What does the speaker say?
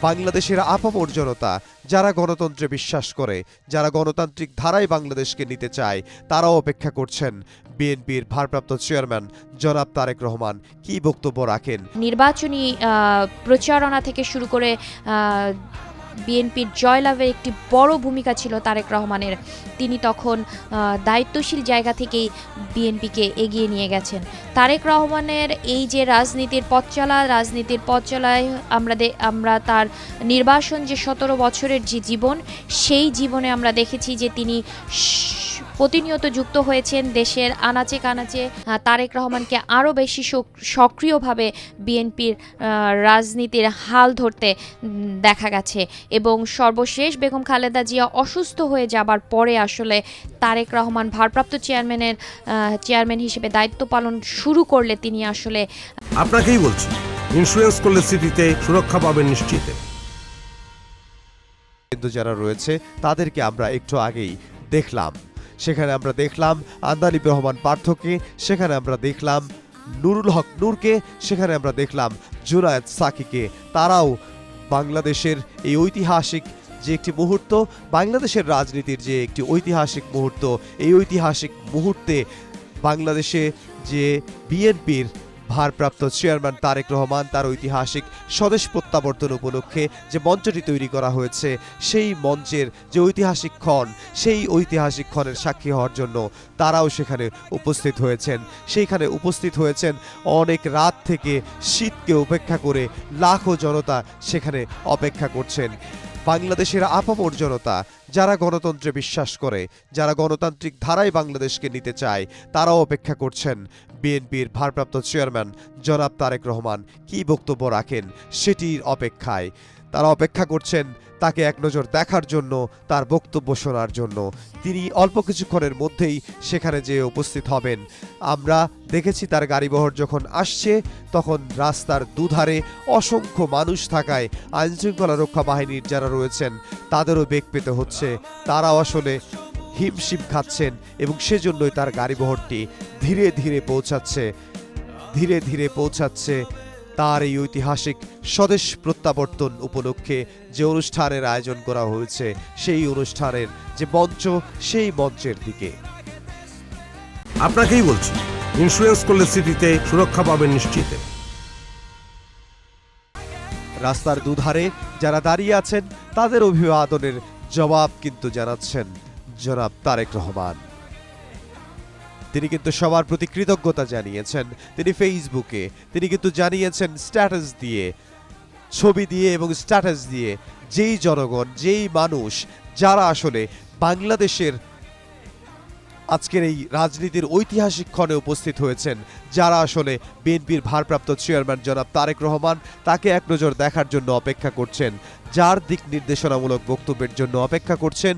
বাংলাদেশের আপামর জনতা যারা গণতন্ত্রে বিশ্বাস করে, যারা গণতান্ত্রিক ধারায় বাংলাদেশকে নিতে চায়, তারাও অপেক্ষা করছেন বিএনপির ভারপ্রাপ্ত চেয়ারম্যান জনাব তারেক রহমান কি বক্তব্য রাখেন। নির্বাচনী প্রচারণা থেকে শুরু করে বিএনপির জয়লাভে একটি বড় ভূমিকা ছিল তারেক রহমানের। তিনি তখন দায়িত্বশীল জায়গা থেকেই বিএনপিকে এগিয়ে নিয়ে গেছেন। তারেক রহমানের এই যে রাজনীতির পথ চলায় আমরা তার নির্বাসন যে 17 বছরের যে জীবন, সেই জীবনে আমরা দেখেছি যে তিনি প্রতিনিয়ত যুক্ত হয়েছেন দেশের আনাচে কানাচে। তারেক রহমানকে আরও বেশি সক্রিয়ভাবে বিএনপির রাজনীতির হাল ধরতে দেখা গেছে এবং সর্বশেষ বেগম খালেদা জিয়া অসুস্থ হয়ে যাবার পরে আসলে তারেক রহমান ভারপ্রাপ্ত চেয়ারম্যান হিসেবে দায়িত্ব পালন শুরু করলে তিনি আসলে আপনাকেই বলছি, ইন্স্যুরেন্স করলে সিটিতে সুরক্ষা পাবেন নিশ্চিত। কিন্তু যারা রয়েছে তাদেরকে আমরা একটু আগেই দেখলাম। সেখানে আমরা দেখলাম আন্দালিব রহমান পার্থকে, সেখানে আমরা দেখলাম নুরুল হক নূরকে, সেখানে আমরা দেখলাম জুনায়েদ সাকিকে। তারাও বাংলাদেশের এই ঐতিহাসিক যে একটি মুহূর্ত, বাংলাদেশের রাজনীতির যে একটি ঐতিহাসিক মুহূর্ত, এই ঐতিহাসিক মুহূর্তে বাংলাদেশে যে বিএনপির ভারপ্রাপ্ত চেয়ারম্যান তারেক রহমান তার ঐতিহাসিক স্বদেশ প্রত্যাবর্তন উপলক্ষে যে মঞ্চটি তৈরি করা হয়েছে, সেই মঞ্চের যে ঐতিহাসিক ক্ষণ, সেই ঐতিহাসিক ক্ষণের সাক্ষী হওয়ার জন্য তারাও সেখানে উপস্থিত হয়েছেন। সেইখানে উপস্থিত হয়েছেন অনেক রাত থেকে, শীতকে উপেক্ষা করে লাখো জনতা সেখানে অপেক্ষা করছেন। বাংলাদেশের আপামর জনতা যারা গণতন্ত্রে বিশ্বাস করে, যারা গণতান্ত্রিক ধারায় বাংলাদেশকে নিতে চায়, তারাও অপেক্ষা করছেন বিএনপির ভারপ্রাপ্ত চেয়ারম্যান জনাব তারেক রহমান কি বক্তব্য রাখেন সেটির অপেক্ষায়। তারা অপেক্ষা করছেন তাকে এক নজর দেখার জন্য, তার বক্তব্য শোনার জন্য। তিনি অল্প কিছুক্ষণের মধ্যেই সেখানে যেয়ে উপস্থিত হবেন। আমরা দেখেছি তার গাড়িবহর যখন আসছে তখন রাস্তার দুধারে অসংখ্য মানুষ থাকায় আইনশৃঙ্খলা রক্ষা বাহিনীর যারা রয়েছেন তাদেরও বেগ পেতে হচ্ছে। তারাও আসলে হিমশিম খাচ্ছেন এবং সেজন্যই তার গাড়িবহরটি ধীরে ধীরে পৌঁছাচ্ছে তার এই ঐতিহাসিক স্বদেশ প্রত্যাবর্তন উপলক্ষে যে অনুষ্ঠানের আয়োজন করা হয়েছে, সেই অনুষ্ঠানের যে মঞ্চ, সেই মঞ্চের দিকে। আপনাকেই বলছি, ইন্স্যুরেন্স করলে সিটিতে সুরক্ষা পাবেন নিশ্চিত। রাস্তার দুধারে যারা দাঁড়িয়ে আছেন তাদের অভিবাদনের জবাব কিন্তু জানাচ্ছেন জনাব তারেক রহমান। তিনি কিন্তু সবার প্রতি কৃতজ্ঞতা জানিয়েছেন। তিনি ফেসবুকে তিনি কিন্তু জানিয়েছেন স্ট্যাটাস দিয়ে, ছবি দিয়ে এবং স্ট্যাটাস দিয়ে, যেই জনগণ, যেই মানুষ যারা আসলে বাংলাদেশের আজকের এই রাজনীতির ঐতিহাসিক ক্ষণে উপস্থিত হয়েছেন, যারা আসলে বিএনপির ভারপ্রাপ্ত চেয়ারম্যান জনাব তারেক রহমান তাকে এক নজর দেখার জন্য অপেক্ষা করছেন, যার দিক নির্দেশনামূলক বক্তব্যের জন্য অপেক্ষা করছেন।